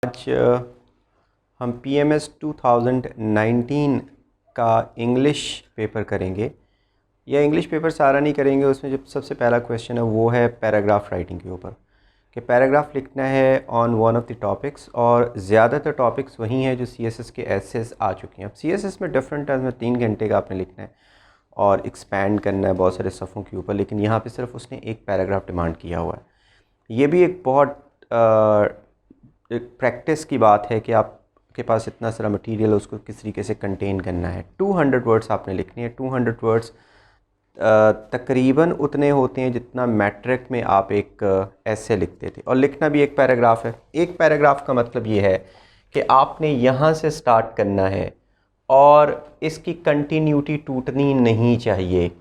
आज हम PMS 2019 का इंग्लिश पेपर करेंगे। यह इंग्लिश पेपर सारा नहीं करेंगे, उसमें जो सबसे पहला क्वेश्चन है वो है पैराग्राफ राइटिंग के ऊपर कि पैराग्राफ लिखना है on one of the topics, और ज़्यादातर टॉपिक्स वही हैं जो CSS के एसेस आ चुके हैं। अब CSS में डिफरेंट है, उसमें 3 घंटे का आपने लिखना है और एक्सपैंड करना है बहुत सारे सफ़ों के ऊपर, लेकिन यहाँ पे सिर्फ उसने एक पैराग्राफ डिमांड किया हुआ है। ये भी एक बहुत एक प्रैक्टिस की बात है कि आपके पास इतना सारा मटेरियल है, उसको किस तरीके से कंटेन करना है। 200 वर्ड्स आपने लिखने हैं। 200 वर्ड्स तकरीबन उतने होते हैं जितना मैट्रिक में आप एक ऐसे लिखते थे, और लिखना भी एक पैराग्राफ है। एक पैराग्राफ का मतलब ये है कि आपने यहाँ से स्टार्ट करना है और इसकी कंटिन्यूटी टूटनी नहीं चाहिए।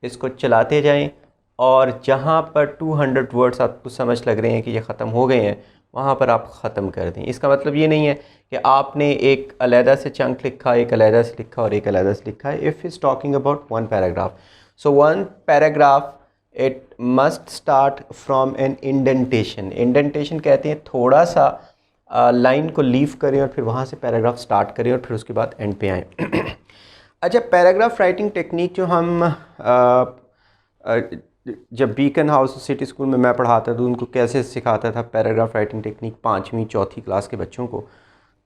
इसको चलाते जाएं और जहाँ पर 200 वर्ड्स आपको समझ लग रहे हैं कि ये ख़त्म हो गए हैं, वहाँ पर आप ख़त्म कर दें। इसका मतलब ये नहीं है कि आपने एक अलहदा से चंक लिखा, एक अलहदा से लिखा और एक अलहदा से लिखा है। If is talking about one paragraph, so one paragraph it must start from an indentation. Indentation कहते हैं थोड़ा सा लाइन को लीव करें और फिर वहाँ से पैराग्राफ स्टार्ट करें और फिर उसके बाद एंड पे आएँ। अच्छा, पैराग्राफ राइटिंग टेक्निक जो हम जब बीकन हाउस सिटी स्कूल में मैं पढ़ाता था तो उनको कैसे सिखाता था पैराग्राफ राइटिंग टेक्निक 5वीं 4थी क्लास के बच्चों को,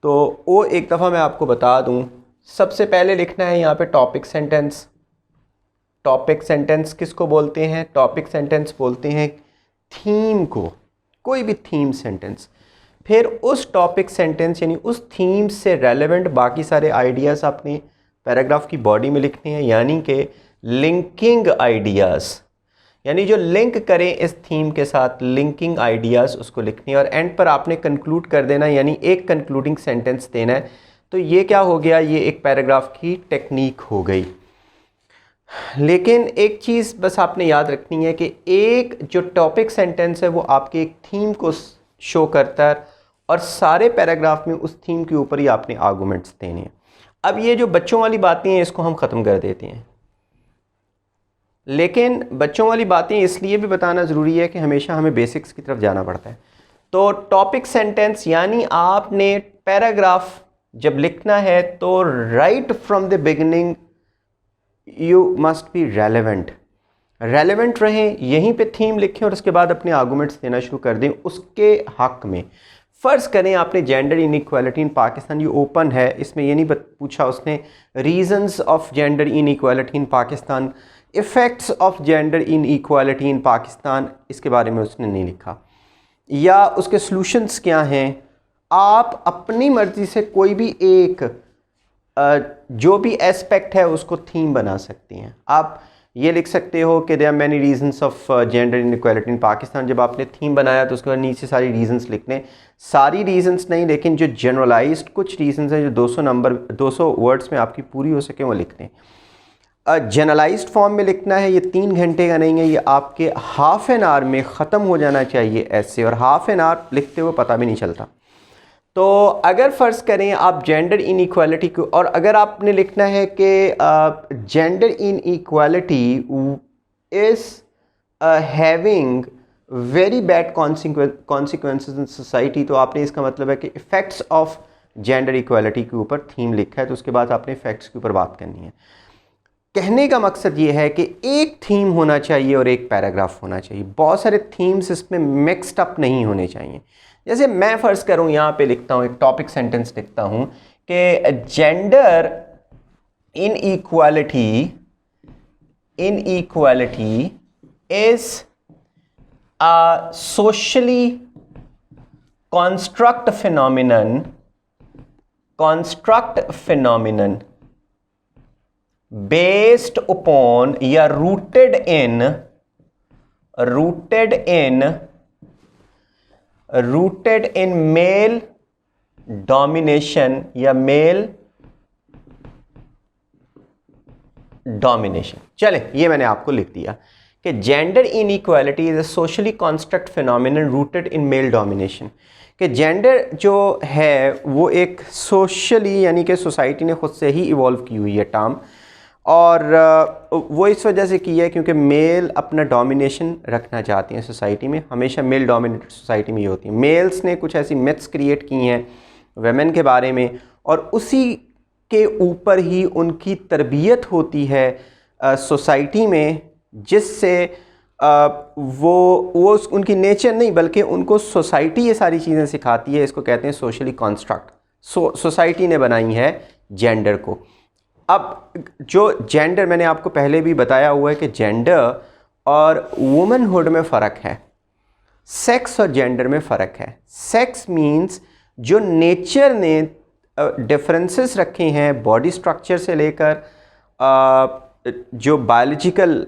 तो वो एक दफ़ा मैं आपको बता दूं। सबसे पहले लिखना है यहाँ पे टॉपिक सेंटेंस। टॉपिक सेंटेंस किसको बोलते हैं? टॉपिक सेंटेंस बोलते हैं थीम को, कोई भी थीम सेंटेंस। फिर उस टॉपिक सेंटेंस यानी उस थीम से रेलेवेंट बाकी सारे आइडियाज़ आपने पैराग्राफ की बॉडी में लिखने हैं, यानी कि लिंकिंग आइडियाज़, यानी जो लिंक करें इस थीम के साथ, लिंकिंग आइडियाज़ उसको लिखने हैं। और एंड पर आपने कंक्लूड कर देना, यानी एक कंक्लूडिंग सेंटेंस देना है। तो ये क्या हो गया? ये एक पैराग्राफ की टेक्निक हो गई। लेकिन एक चीज़ बस आपने याद रखनी है कि एक जो टॉपिक सेंटेंस है वो आपके एक थीम को शो करता है और सारे पैराग्राफ में उस थीम के ऊपर ही आपने आर्गूमेंट्स देने हैं। अब ये जो बच्चों वाली बातें हैं इसको हम ख़त्म कर देते हैं, लेकिन बच्चों वाली बातें इसलिए भी बताना ज़रूरी है कि हमेशा हमें बेसिक्स की तरफ जाना पड़ता है। तो टॉपिक सेंटेंस यानी आपने पैराग्राफ जब लिखना है तो right from the beginning you must be relevant. Relevant रहें, यहीं पे थीम लिखें और उसके बाद अपने आर्गूमेंट्स देना शुरू कर दें उसके हक में। फ़र्ज़ करें आपने जेंडर इनइक्वालिटी इन पाकिस्तान, ये ओपन है, इसमें ये नहीं पूछा उसने reasons of gender inequality in Pakistan, effects of gender inequality in Pakistan, इसके बारे में उसने नहीं लिखा, या उसके सॉल्यूशंस क्या हैं। आप अपनी मर्ज़ी से कोई भी एक जो भी एस्पेक्ट है उसको थीम बना सकती हैं। आप ये लिख सकते हो कि there are many reasons of gender inequality in Pakistan. जब आपने थीम बनाया तो उसके बाद नीचे सारी रीजंस लिखने, सारी रीजंस नहीं लेकिन जो जनरलाइज्ड कुछ रीजंस हैं जो 200 वर्ड्स में आपकी पूरी हो सके वो लिखने। जनरलाइज्ड फॉर्म में लिखना है, ये 3 घंटे का नहीं है, ये आपके हाफ़ एन आवर में ख़त्म हो जाना चाहिए ऐसे, और हाफ़ एन आवर लिखते हुए पता भी नहीं चलता। तो अगर फ़र्ज़ करें आप जेंडर इनइक्वालिटी को, और अगर आपने लिखना है कि gender inequality is having very bad consequences in society, तो आपने इसका मतलब है कि इफ़ेक्ट्स ऑफ जेंडर इक्वालिटी के ऊपर थीम लिखा है, तो उसके बाद आपने इफ़ेक्ट्स के ऊपर बात करनी है। कहने का मकसद ये है कि एक थीम होना चाहिए और एक पैराग्राफ होना चाहिए। बहुत सारे थीम्स इसमें मिक्सड अप नहीं होने चाहिए। जैसे मैं फ़र्ज़ करूँ यहाँ पे लिखता हूँ, एक टॉपिक सेंटेंस लिखता हूँ कि gender inequality is a socially construct phenomenon based upon या rooted in male domination या male domination। चले, ये मैंने आपको लिख दिया कि gender inequality is a socially construct phenomenon rooted in male domination, कि जेंडर जो है वो एक सोशली यानी कि सोसाइटी ने खुद से ही इवॉल्व की हुई है टर्म, और वो इस वजह से की है क्योंकि मेल अपना डोमिनेशन रखना चाहती हैं सोसाइटी में। हमेशा मेल डोमिनेटेड सोसाइटी में ये होती है। मेल्स ने कुछ ऐसी मिथ्स क्रिएट की हैं वेमेन के बारे में, और उसी के ऊपर ही उनकी तरबियत होती है सोसाइटी में, जिससे वो उनकी नेचर नहीं बल्कि उनको सोसाइटी ये सारी चीज़ें सिखाती है। इसको कहते हैं सोशली कंस्ट्रक्ट। सोसाइटी ने बनाई है जेंडर को। अब जो जेंडर, मैंने आपको पहले भी बताया हुआ है कि जेंडर और वुमनहुड में फ़र्क है, सेक्स और जेंडर में फ़र्क है। सेक्स मींस जो नेचर ने डिफरेंसेस रखे हैं बॉडी स्ट्रक्चर से लेकर जो बायोलॉजिकल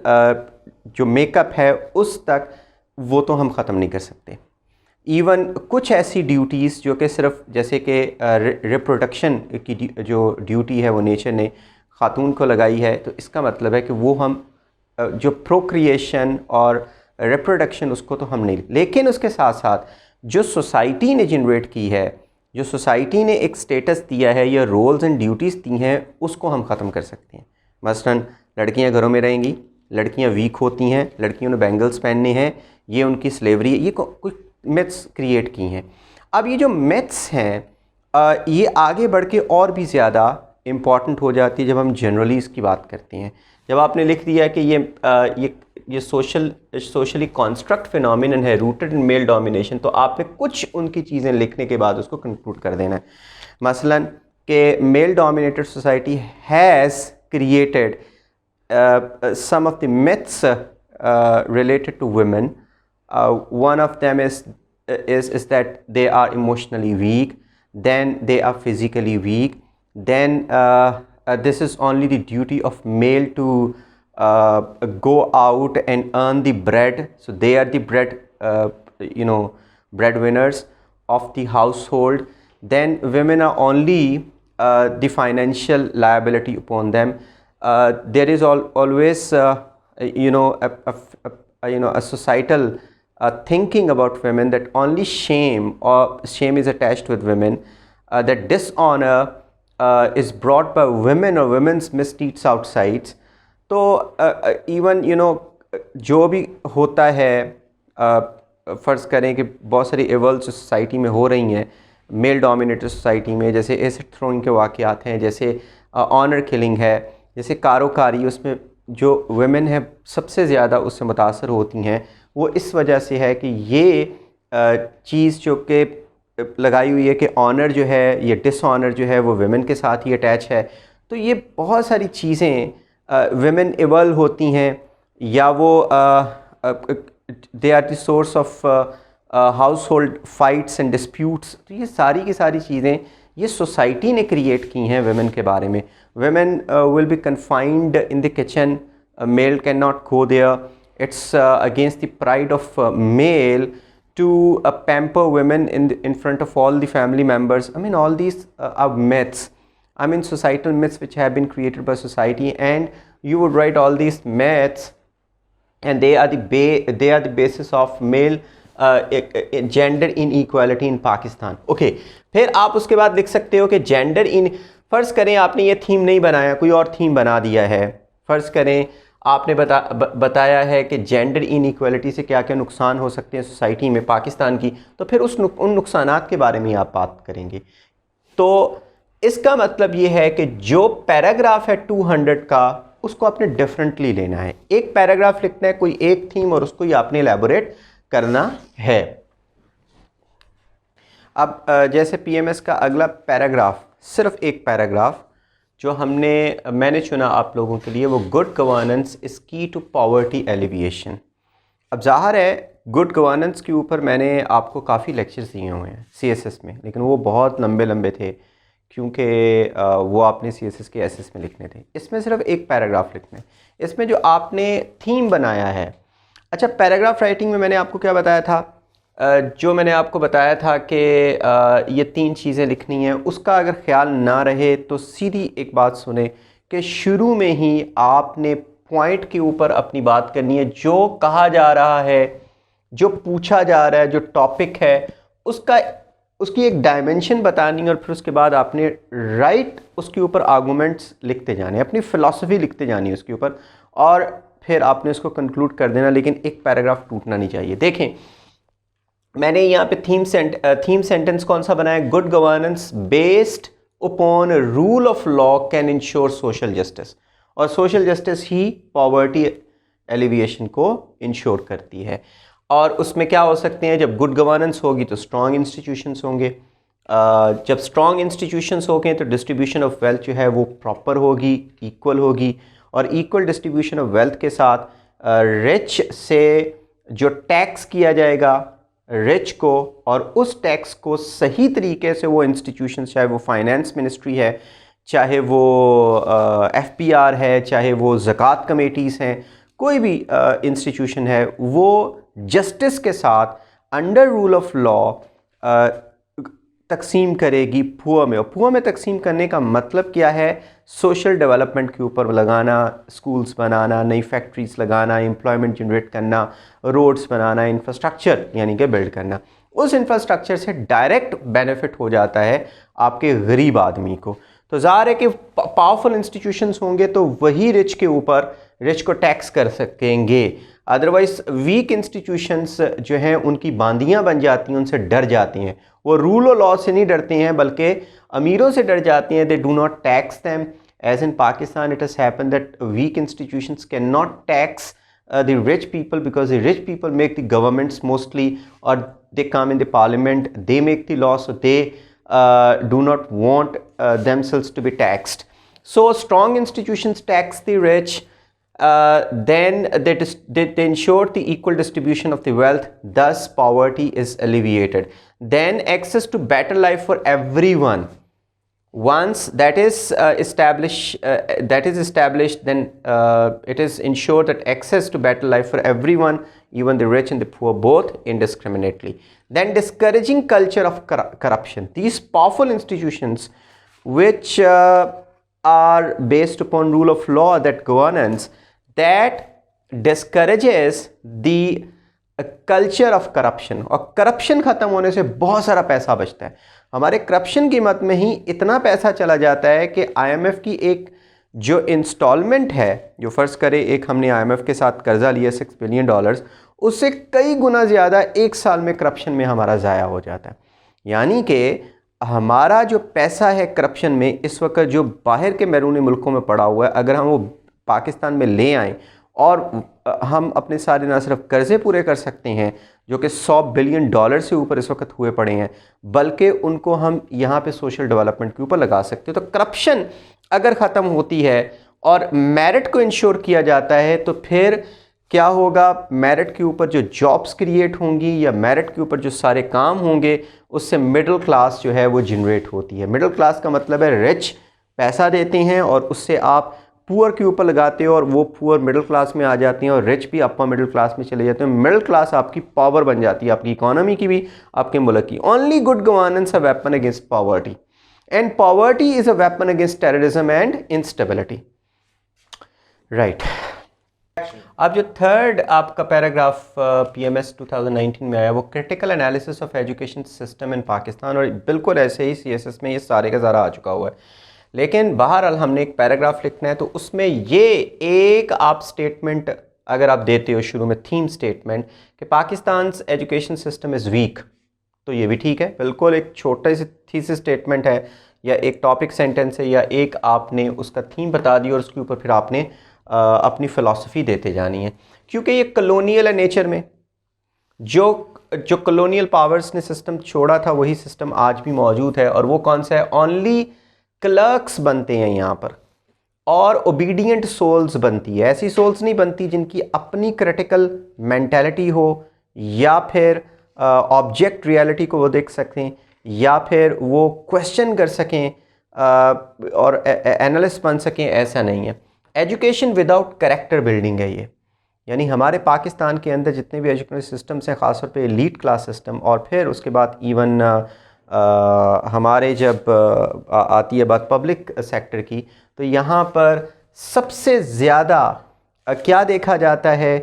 जो मेकअप है उस तक, वो तो हम ख़त्म नहीं कर सकते। इवन कुछ ऐसी ड्यूटीज़ जो कि सिर्फ जैसे कि रिप्रोडक्शन की जो ड्यूटी है वो नेचर ने ख़ातून को लगाई है, तो इसका मतलब है कि वो हम जो प्रोक्रिएशन और रिप्रोडक्शन उसको तो हम नहीं, लेकिन उसके साथ साथ जो सोसाइटी ने जनरेट की है, जो सोसाइटी ने एक स्टेटस दिया है या रोल्स एंड ड्यूटीज़ दी हैं, उसको हम ख़त्म कर सकते हैं। मसलन लड़कियां घरों में रहेंगी, लड़कियां वीक होती हैं, लड़कियों ने बैंगल्स पहनने हैं, ये उनकी स्लेवरी है, ये कुछ मिथ्स क्रिएट की हैं। अब ये जो मिथ्स हैं ये आगे बढ़ के और भी ज़्यादा इम्पॉर्टेंट हो जाती है जब हम जनरली इसकी बात करते हैं। जब आपने लिख दिया कि ये सोशली कॉन्स्ट्रक्ट फिनोमिनन है रूटेड इन मेल डोमिनेशन, तो आपने कुछ उनकी चीज़ें लिखने के बाद उसको कंक्लूड कर देना है। मसलन कि male dominated society has created some of the myths related to women. One of them is that they are emotionally weak, then they are physically weak, then this is only the duty of male to go out and earn the bread, so they are the breadwinners of the household. Then women are only the financial liability upon them. There is always a societal thinking about women that only shame is attached with women, that dishonor is brought by women or women's misdeeds outside. तो even जो भी होता है, फ़र्ज़ करें कि बहुत सारी एवल्स सोसाइटी में हो रही हैं मेल डोमिनेटेड सोसाइटी में, जैसे एसिड थ्रोइंग के वाक़यात हैं, जैसे ऑनर किलिंग है, जैसे कारोकारी, उसमें जो वुमेन है सबसे ज़्यादा उससे मुतासर होती हैं। वो इस वजह से है कि ये चीज़ जो कि लगाई हुई है कि ऑनर जो है, ये डिसऑनर जो है वो वुमेन के साथ ही अटैच है। तो ये बहुत सारी चीज़ें वुमेन इवल होती हैं, या वो they are the source of household fights and disputes. तो ये सारी की सारी चीज़ें ये सोसाइटी ने क्रिएट की हैं वुमेन के बारे में। Women will be confined in the kitchen. A male cannot go there. It's against the pride of male to pamper women in front of all the family members. I mean, all these are myths. I mean, societal myths which have been created by society, and you would write all these myths, and they are the basis of male gender inequality in Pakistan. Okay, फिर आप उसके बाद लिख सकते हो कि gender in, फ़र्ज़ करें आपने ये थीम नहीं बनाया, कोई और थीम बना दिया है। फ़र्ज़ करें आपने बताया है कि जेंडर इनइक्वालिटी से क्या क्या नुकसान हो सकते हैं सोसाइटी में पाकिस्तान की, तो फिर उन नुकसानात के बारे में आप बात करेंगे। तो इसका मतलब ये है कि जो पैराग्राफ है 200 का, उसको आपने डिफरेंटली लेना है। एक पैराग्राफ लिखना है, कोई एक थीम, और उसको ही आपने एलैबोरेट करना है। अब जैसे पीएमएस का अगला पैराग्राफ, सिर्फ एक पैराग्राफ जो मैंने चुना आप लोगों के लिए, वो गुड गवर्नेंस इज़ की टू पॉवर्टी एलिविएशन। अब ज़ाहिर है गुड गवर्नेंस के ऊपर मैंने आपको काफ़ी लेक्चर्स दिए हुए हैं सीएसएस में, लेकिन वो बहुत लंबे थे क्योंकि वो आपने सीएसएस के एसएस में लिखने थे। इसमें सिर्फ एक पैराग्राफ लिखना है। इसमें जो आपने थीम बनाया है, अच्छा पैराग्राफ राइटिंग में मैंने आपको क्या बताया था, जो मैंने आपको बताया था कि ये 3 चीज़ें लिखनी हैं, उसका अगर ख्याल ना रहे तो सीधी एक बात सुने कि शुरू में ही आपने पॉइंट के ऊपर अपनी बात करनी है। जो कहा जा रहा है, जो पूछा जा रहा है, जो टॉपिक है, उसका उसकी एक डायमेंशन बतानी और फिर उसके बाद आपने राइट उसके ऊपर आर्गूमेंट्स लिखते जाने, अपनी फ़िलासफ़ी लिखते जानी उसके ऊपर, और फिर आपने उसको कंक्लूड कर देना, लेकिन एक पैराग्राफ टूटना नहीं चाहिए। देखें मैंने यहाँ पे थीम सेंटेंस कौन सा बनाया, good governance based upon rule of law can ensure social justice, और सोशल जस्टिस ही पॉवर्टी एलिविएशन को इंश्योर करती है। और उसमें क्या हो सकते हैं, जब गुड गवर्नेंस होगी तो स्ट्रॉन्ग इंस्टीट्यूशंस होंगे, जब स्ट्रॉन्ग इंस्टीट्यूशंस होंगे तो डिस्ट्रीब्यूशन ऑफ वेल्थ जो है वो प्रॉपर होगी, इक्वल होगी, और इक्वल डिस्ट्रीब्यूशन ऑफ वेल्थ के साथ रिच से जो टैक्स किया जाएगा रिच को, और उस टैक्स को सही तरीके से वो इंस्टीट्यूशंस, चाहे वो फाइनेंस मिनिस्ट्री है, चाहे वो FPR है, चाहे वो ज़कात कमेटीज़ हैं, कोई भी इंस्टीट्यूशन है, वो जस्टिस के साथ अंडर रूल ऑफ लॉ तकसीम करेगी पुअर में। और पुअर में तकसीम करने का मतलब क्या है, सोशल डेवलपमेंट के ऊपर लगाना, स्कूल्स बनाना, नई फैक्ट्रीज लगाना, एम्प्लॉयमेंट जनरेट करना, रोड्स बनाना, इंफ्रास्ट्रक्चर यानी कि बिल्ड करना। उस इंफ्रास्ट्रक्चर से डायरेक्ट बेनिफिट हो जाता है आपके गरीब आदमी को। तो ज़ाहिर है कि पावरफुल इंस्टीट्यूशंस होंगे तो वही रिच के ऊपर, रिच को टैक्स कर सकेंगे, अदरवाइज वीक इंस्टीट्यूशंस जो हैं उनकी बांदियाँ बन जाती हैं, उनसे डर जाती हैं। वो रूल और लॉ से नहीं डरते हैं बल्कि अमीरों से डर जाते हैं। They do not tax them, as in Pakistan it has happened that weak institutions can not tax the rich people, because the rich people make the governments mostly, or they come in the parliament, they make the law, so they do not want themselves to be taxed. So strong institutions tax the rich, then they ensure the equal distribution of the wealth, thus poverty is alleviated. Then access to better life for everyone. Once that is established, then it is ensured that access to better life for everyone, even the rich and the poor, both indiscriminately. Then discouraging culture of corruption. These powerful institutions which are based upon rule of law, that governance, that discourages the culture of corruption, और corruption ख़त्म होने से बहुत सारा पैसा बचता है। हमारे करप्शन की मद में ही इतना पैसा चला जाता है कि IMF की एक जो इंस्टॉलमेंट है, जो फ़र्ज़ करे एक हमने IMF के साथ कर्ज़ा लिया $6 बिलियन, उससे कई गुना ज़्यादा एक साल में करप्शन में हमारा ज़ाया हो जाता है। यानी कि हमारा जो पैसा है करप्शन में इस वक्त जो बाहर के बैरूनी मुल्कों में पड़ा हुआ है, अगर हम वो पाकिस्तान में ले आएँ और हम अपने सारे ना सिर्फ कर्ज़े पूरे कर सकते हैं जो कि $100 बिलियन से ऊपर इस वक्त हुए पड़े हैं, बल्कि उनको हम यहाँ पे सोशल डेवलपमेंट के ऊपर लगा सकते हैं। तो करप्शन अगर ख़त्म होती है और मेरिट को इंश्योर किया जाता है तो फिर क्या होगा, मेरिट के ऊपर जो जॉब्स क्रिएट होंगी या मेरिट के ऊपर जो सारे काम होंगे उससे मिडिल क्लास जो है वो जनरेट होती है। मिडिल क्लास का मतलब है रिच पैसा देते हैं और उससे आप पुअर के ऊपर लगाते हो और वो पुअर मिडिल क्लास में आ जाती हैं और रिच भी अपर मिडिल क्लास में चले जाते हैं। मिडिल क्लास आपकी पावर बन जाती है, आपकी इकोनॉमी की भी, आपके मुल्क की। Only good governance a weapon against poverty, and poverty is a weapon against terrorism and instability. Right, अब जो थर्ड आपका पैराग्राफ PMS 2019 में आया वो critical analysis of education system in Pakistan, और बिल्कुल ऐसे ही CSS में ये सारे का सारा आ चुका हुआ है। लेकिन बहरहाल हमने एक पैराग्राफ लिखना है तो उसमें ये एक आप स्टेटमेंट अगर आप देते हो शुरू में, थीम स्टेटमेंट कि Pakistan education system is week, तो ये भी ठीक है, बिल्कुल एक छोटा सी थीसिस स्टेटमेंट है या एक टॉपिक सेंटेंस है या एक आपने उसका थीम बता दी और उसके ऊपर फिर आपने अपनी फ़िलासफ़ी देते जानी है। क्योंकि ये कलोनियल है नेचर में, जो कलोनियल पावर्स ने सिस्टम छोड़ा था वही सिस्टम आज भी मौजूद है। और वो कौन सा है, ओनली क्लर्क्स बनते हैं यहाँ पर और ओबीडियंट सोल्स बनती है। ऐसी सोल्स नहीं बनती जिनकी अपनी क्रिटिकल मेंटालिटी हो या फिर ऑब्जेक्ट रियलिटी को वो देख सकें या फिर वो क्वेश्चन कर सकें और एनालिस्ट बन सकें, ऐसा नहीं है। एजुकेशन विदाउट कैरेक्टर बिल्डिंग है ये, यानी हमारे पाकिस्तान के अंदर जितने भी एजुकेशन सिस्टम्स हैं, ख़ासतौर पे एलीट क्लास सिस्टम, और फिर उसके बाद इवन हमारे जब आती है बात पब्लिक सेक्टर की, तो यहाँ पर सबसे ज़्यादा क्या देखा जाता है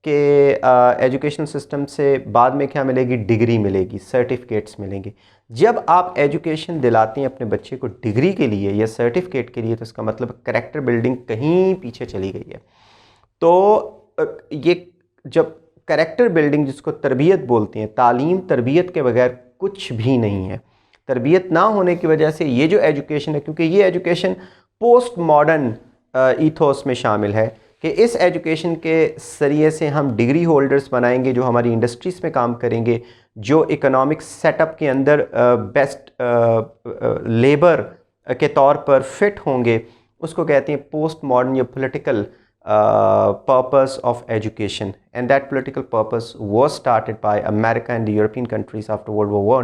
कि एजुकेशन सिस्टम से बाद में क्या मिलेगी, डिग्री मिलेगी, सर्टिफिकेट्स मिलेंगे। जब आप एजुकेशन दिलाते हैं अपने बच्चे को डिग्री के लिए या सर्टिफिकेट के लिए, तो इसका मतलब कैरेक्टर बिल्डिंग कहीं पीछे चली गई है। तो ये जब कैरेक्टर बिल्डिंग, जिसको तरबियत बोलते हैं, तालीम तरबियत के बगैर कुछ भी नहीं है। तरबियत ना होने की वजह से ये जो एजुकेशन है, क्योंकि ये एजुकेशन पोस्ट मॉडर्न ईथोस में शामिल है कि इस एजुकेशन के ज़रिए से हम डिग्री होल्डर्स बनाएंगे जो हमारी इंडस्ट्रीज़ में काम करेंगे, जो इकोनॉमिक सेटअप के अंदर बेस्ट लेबर के तौर पर फिट होंगे। उसको कहते हैं पोस्ट मॉडर्न या political purpose of education, and that political purpose was started by America and the European countries after World War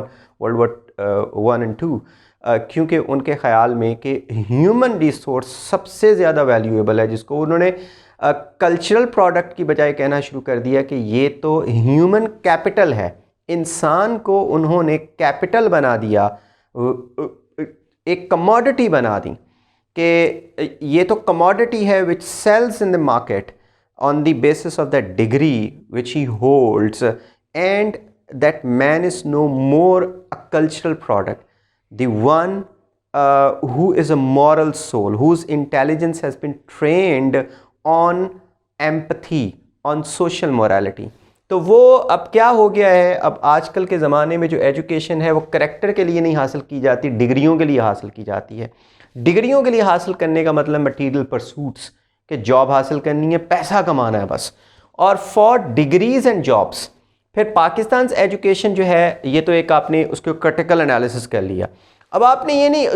I and II, क्योंकि उनके ख़्याल में कि ह्यूमन रिसोर्स सबसे ज़्यादा वैल्यूएबल है, जिसको उन्होंने कल्चरल प्रोडक्ट की बजाय कहना शुरू कर दिया कि ये तो ह्यूमन कैपिटल है। इंसान को उन्होंने कैपिटल बना दिया, एक कमोडिटी बना दी कि ये तो कमोडिटी है which sells in the market on the basis of that degree which he holds, and that man is no more a cultural product, the one who is a moral soul, whose intelligence has been trained on empathy, on social morality। तो वो अब क्या हो गया है, अब आजकल के ज़माने में जो एजुकेशन है वो करैक्टर के लिए नहीं हासिल की जाती, डिग्रियों के लिए हासिल की जाती है। डिग्रियों के लिए हासिल करने का मतलब मटीरियल परसूट्स, कि जॉब हासिल करनी है, पैसा कमाना है बस, और फॉर डिग्रीज एंड जॉब्स। फिर पाकिस्तान एजुकेशन जो है, ये तो एक आपने उसको क्रिटिकल एनालिसिस कर लिया। अब आपने ये नहीं,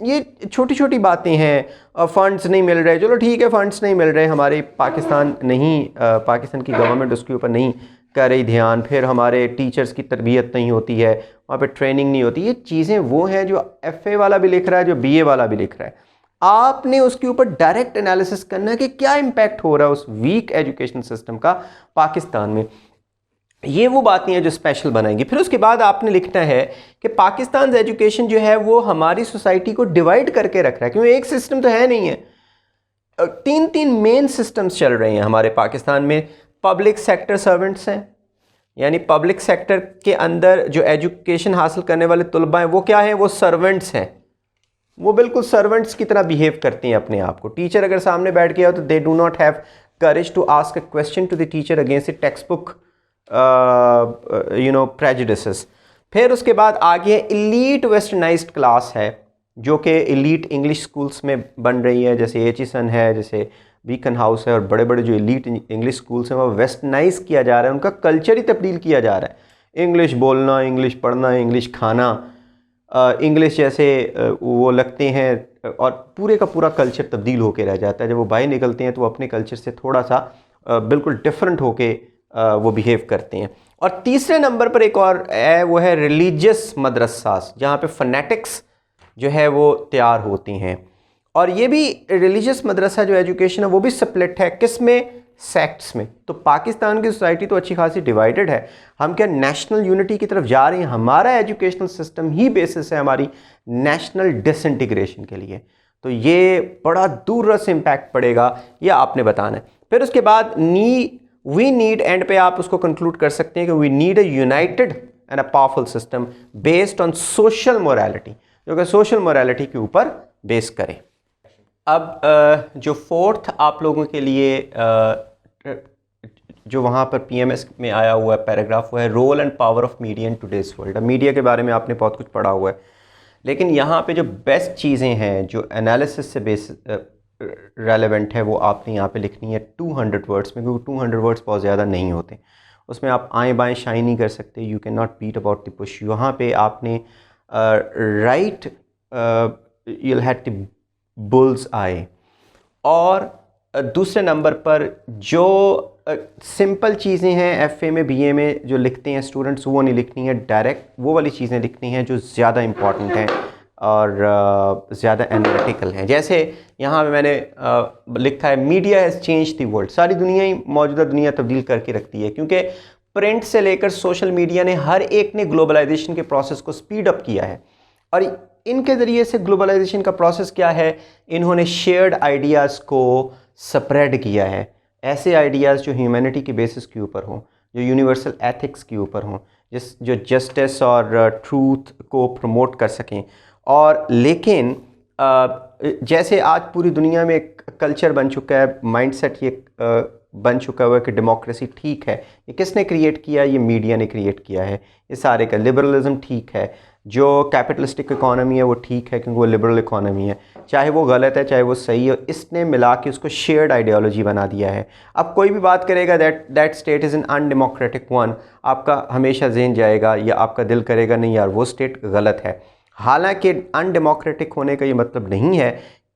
ये छोटी छोटी बातें हैं, फ़ंड्स नहीं मिल रहे, चलो ठीक है फ़ंड्स नहीं मिल रहे, हमारे पाकिस्तान की गवर्नमेंट उसके ऊपर नहीं कर रही ध्यान, फिर हमारे टीचर्स की तरबियत नहीं होती है, वहाँ पे ट्रेनिंग नहीं होती। ये चीज़ें वो हैं जो FA वाला भी लिख रहा है, जो BA वाला भी लिख रहा है। आपने उसके ऊपर डायरेक्ट एनालिसिस करना है कि क्या इम्पैक्ट हो रहा है उस वीक एजुकेशन सिस्टम का पाकिस्तान में। ये वो बातें हैं जो स्पेशल बनाएंगी। फिर उसके बाद आपने लिखना है कि पाकिस्तान एजुकेशन जो है वो हमारी सोसाइटी को डिवाइड करके रख रहा है, क्योंकि एक सिस्टम तो है नहीं है, 3 मेन सिस्टम्स चल रहे हैं हमारे पाकिस्तान में। पब्लिक सेक्टर सर्वेंट्स हैं, यानी पब्लिक सेक्टर के अंदर जो एजुकेशन हासिल करने वाले तलबा हैं वो क्या हैं, वो सर्वेंट्स हैं, वो बिल्कुल सर्वेंट्स की तरह बिहेव करते हैं अपने आप को। टीचर अगर सामने बैठ गया हो तो they do not have courage to ask a question to the teacher against the textbook prejudices. फिर उसके बाद आगे इलीट वेस्टर्नाइज्ड क्लास है, जो कि इलीट इंग्लिश स्कूल्स में बन रही है, जैसे एचिसन है, जैसे बीकन हाउस है, और बड़े बड़े जो इलीट इंग्लिश स्कूल्स हैं वो वेस्टर्नाइज किया जा रहा है, उनका कल्चर ही तब्दील किया जा रहा है। इंग्लिश बोलना, इंग्लिश पढ़ना, इंग्लिश खाना, इंग्लिश जैसे वो लगते हैं, और पूरे का पूरा कल्चर तब्दील होके रह जाता है। जब वो बाहर निकलते हैं तो वो अपने कल्चर से थोड़ा सा बिल्कुल डिफरेंट होके वो बिहेव करते हैं। और तीसरे नंबर पर एक और है, वो है रिलीजियस मदरसास, जहाँ पे फनेटिक्स जो है वो तैयार होते हैं। और ये भी रिलीजियस मदरसा जो एजुकेशन है वो भी स्प्लिट है, किस में, सेक्ट्स में। तो पाकिस्तान की सोसाइटी तो अच्छी खासी डिवाइडेड है। हम क्या नेशनल यूनिटी की तरफ जा रहे हैं? हमारा एजुकेशनल सिस्टम ही बेसिस है हमारी नेशनल डिसइंटीग्रेशन के लिए। तो ये बड़ा दूर से इम्पैक्ट पड़ेगा, ये आपने बताना है। फिर उसके बाद वी नीड, एंड पे आप उसको कंक्लूड कर सकते हैं कि we need a united and a powerful system based on social morality, जो कि सोशल मोरालिटी के ऊपर बेस करे। अब जो फोर्थ आप लोगों के लिए जो वहाँ पर PMS में आया हुआ है पैराग्राफ, वो है role and power of media in today's world. अब मीडिया के बारे में आपने बहुत कुछ पढ़ा हुआ है, लेकिन यहाँ पे जो बेस्ट चीज़ें हैं जो एनालिसिस से बेस रेलेवेंट है वो आपने यहाँ पे लिखनी है 200 वर्ड्स में, क्योंकि 200 वर्ड्स बहुत ज़्यादा नहीं होते, उसमें आप आएँ बाएँ शाइन नहीं कर सकते। You can not beat about the push. यहाँ पे आपने write you'll have to bulls eye. और दूसरे नंबर पर जो सिंपल चीज़ें हैं FA में BA में जो लिखते हैं स्टूडेंट्स, वो नहीं लिखनी है, डायरेक्ट वो वाली चीज़ें लिखनी हैं जो ज़्यादा इम्पॉर्टेंट हैं और ज़्यादा एनालिटिकल हैं। जैसे यहाँ पे मैंने लिखा है media has change the world. सारी दुनिया ही, मौजूदा दुनिया तब्दील करके रखती है, क्योंकि प्रिंट से लेकर सोशल मीडिया ने हर एक ने ग्लोबलाइजेशन के प्रोसेस को स्पीड अप किया है। और इनके ज़रिए से ग्लोबलाइजेशन का प्रोसेस क्या है, इन्होंने शेयर्ड आइडियाज़ को स्प्रेड किया है, ऐसे आइडियाज़ जो ह्यूमैनिटी के बेसिस के ऊपर हों, जो यूनिवर्सल एथिक्स के ऊपर हों, जो जस्टिस और ट्रूथ को प्रमोट कर सकें। और लेकिन जैसे आज पूरी दुनिया में एक कल्चर बन चुका है, माइंडसेट ये बन चुका हुआ है कि डेमोक्रेसी ठीक है। ये किसने क्रिएट किया? ये मीडिया ने क्रिएट किया है। ये सारे का लिबरलिज्म ठीक है, जो कैपिटलिस्टिक इकोनॉमी है वो ठीक है क्योंकि वो लिबरल इकोनॉमी है, चाहे वो गलत है चाहे वो सही है, इसने मिला के उसको शेयर्ड आइडियोलॉजी बना दिया है। अब कोई भी बात करेगा that state is an undemocratic one, आपका हमेशा जहन जाएगा या आपका दिल करेगा नहीं यार वो स्टेट गलत है। हालांकि अनडेमोक्रेटिक होने का ये मतलब नहीं है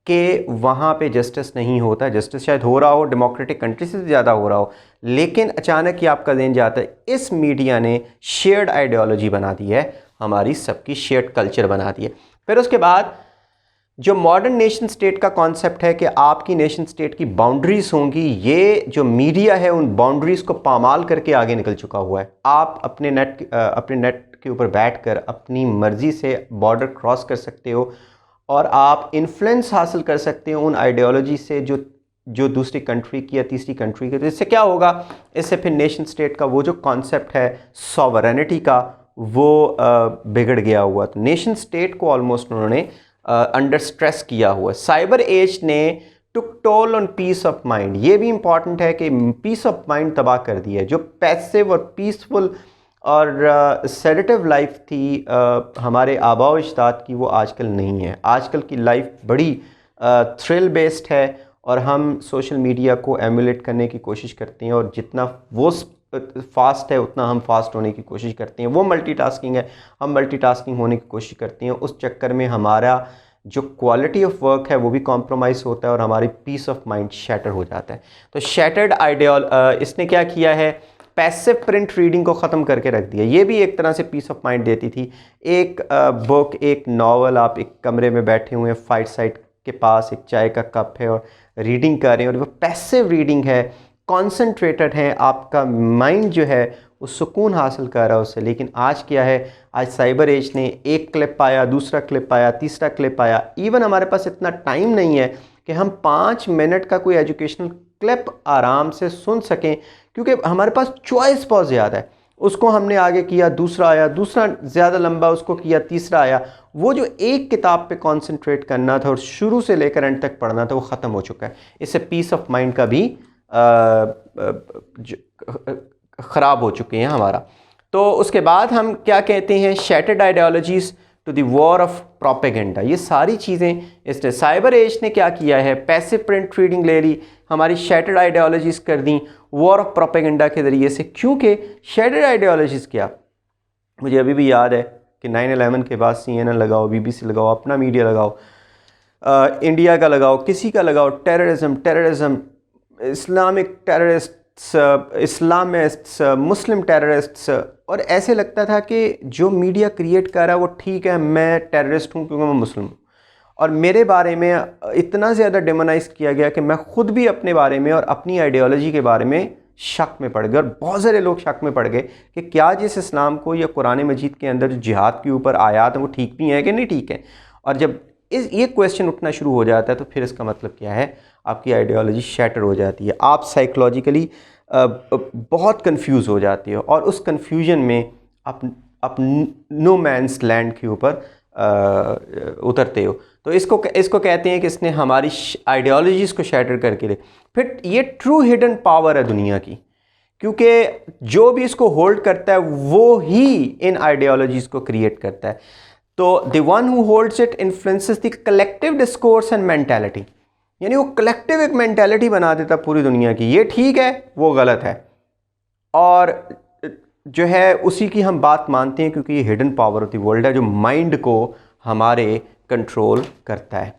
कि वहाँ पे जस्टिस नहीं होता। जस्टिस शायद हो रहा हो, डेमोक्रेटिक कंट्री से ज़्यादा हो रहा हो, लेकिन अचानक ही आपका जहन जाता है इस मीडिया ने शेयर्ड आइडियोलॉजी बना दी है, हमारी सबकी शेयर्ड कल्चर बना दी है। फिर उसके बाद जो मॉडर्न नेशन स्टेट का कॉन्सेप्ट है कि आपकी नेशन स्टेट की बाउंड्रीज़ होंगी, ये जो मीडिया है उन बाउंड्रीज़ को पामाल करके आगे निकल चुका हुआ है। आप अपने नेट के ऊपर बैठकर अपनी मर्ज़ी से बॉर्डर क्रॉस कर सकते हो और आप इन्फ्लुएंस हासिल कर सकते हो उन आइडियोलॉजी से जो दूसरी कंट्री की या तीसरी कंट्री की। तो इससे क्या होगा? इससे फिर नेशन स्टेट का वो जो कॉन्सेप्ट है सॉवरेनिटी का वो बिगड़ गया हुआ। तो नेशन स्टेट को ऑलमोस्ट उन्होंने अंडर स्ट्रेस किया हुआ। साइबर एज ने took toll on peace of mind. ये भी इंपॉर्टेंट है कि पीस ऑफ माइंड तबाह कर दिया है। जो पैसिव और पीसफुल और सेडेटिव लाइफ थी हमारे आबाओ अजदाद की, वो आजकल नहीं है। आजकल की लाइफ बड़ी थ्रिल बेस्ड है और हम सोशल मीडिया को एमुलेट करने की कोशिश करते हैं और जितना वो फास्ट है उतना हम फास्ट होने की कोशिश करते हैं। वो मल्टीटास्किंग है, हम मल्टीटास्किंग होने की कोशिश करते हैं। उस चक्कर में हमारा जो क्वालिटी ऑफ वर्क है वो भी कॉम्प्रोमाइज़ होता है और हमारी पीस ऑफ माइंड शैटर हो जाता है। तो शैटर्ड इसने क्या किया है? पैसिव प्रिंट रीडिंग को ख़त्म करके रख दिया। ये भी एक तरह से पीस ऑफ माइंड देती थी। एक बुक, एक नावल, आप एक कमरे में बैठे हुए हैं, फाइट साइड के पास एक चाय का कप है और रीडिंग कर रहे हैं और वो पैसिव रीडिंग है, कॉन्सेंट्रेटेड है, आपका माइंड जो है वो सुकून हासिल कर रहा है उससे। लेकिन आज क्या है? आज साइबर एज ने एक क्लिप आया, दूसरा क्लिप आया, तीसरा क्लिप आया। इवन हमारे पास इतना टाइम नहीं है कि हम 5 मिनट का कोई एजुकेशनल क्लिप आराम से सुन सकें क्योंकि हमारे पास चॉइस बहुत ज़्यादा है। उसको हमने आगे किया, दूसरा आया, दूसरा ज़्यादा लंबा उसको किया, तीसरा आया। वो जो एक किताब पे कंसंट्रेट करना था और शुरू से लेकर एंड तक पढ़ना था वो ख़त्म हो चुका है। इससे पीस ऑफ माइंड का भी ख़राब हो चुके हैं हमारा। तो उसके बाद हम क्या कहते हैं? Shattered ideologies to the war of propaganda. ये सारी चीज़ें इसने साइबर एज ने क्या किया है? पैसिव प्रिंट रीडिंग ले ली, हमारी शैटर्ड आइडियोलॉजीज़ कर दी वॉर ऑफ प्रोपेगेंडा के ज़रिए से। क्योंकि शैटर्ड आइडियोलॉजीज़ क्या, मुझे अभी भी याद है कि 9/11 के बाद CNN लगाओ, BBC लगाओ, अपना मीडिया लगाओ, इंडिया का लगाओ, किसी का लगाओ, टेररिज्म, इस्लामिक टेररिस्ट्स, इस्लामिस्ट्स, मुस्लिम टेररिस्ट्स, और ऐसे लगता था कि जो मीडिया क्रिएट कर रहा है वो ठीक है, मैं टेररिस्ट हूँ क्योंकि मैं मुस्लिम हूँ। और मेरे बारे में इतना ज़्यादा डेमोनाइज़ किया गया कि मैं ख़ुद भी अपने बारे में और अपनी आइडियोलॉजी के बारे में शक में पड़ गए और बहुत सारे लोग शक में पड़ गए कि क्या जिस इस्लाम को या कुरान मजीद के अंदर जो जिहाद के ऊपर आयात है वो ठीक भी है कि नहीं ठीक है। और जब ये क्वेश्चन उठना शुरू हो जाता है तो फिर इसका मतलब क्या है? आपकी आइडियोलॉजी शैटर हो जाती है, आप साइकोलॉजिकली बहुत कंफ्यूज हो जाती हो और उस कंफ्यूजन में आप नो मैंस लैंड के ऊपर उतरते हो। तो इसको कहते हैं कि इसने हमारी आइडियोलॉजीज़ को शैटर करके ले। फिर ये ट्रू हिडन पावर है दुनिया की, क्योंकि जो भी इसको होल्ड करता है वो ही इन आइडियोलॉजीज़ को क्रिएट करता है। तो the one who holds it influences the collective discourse and mentality, यानी वो कलेक्टिव एक मेंटालिटी बना देता पूरी दुनिया की, ये ठीक है वो गलत है, और जो है उसी की हम बात मानते हैं क्योंकि ये hidden power of the world है जो माइंड को हमारे कंट्रोल करता है।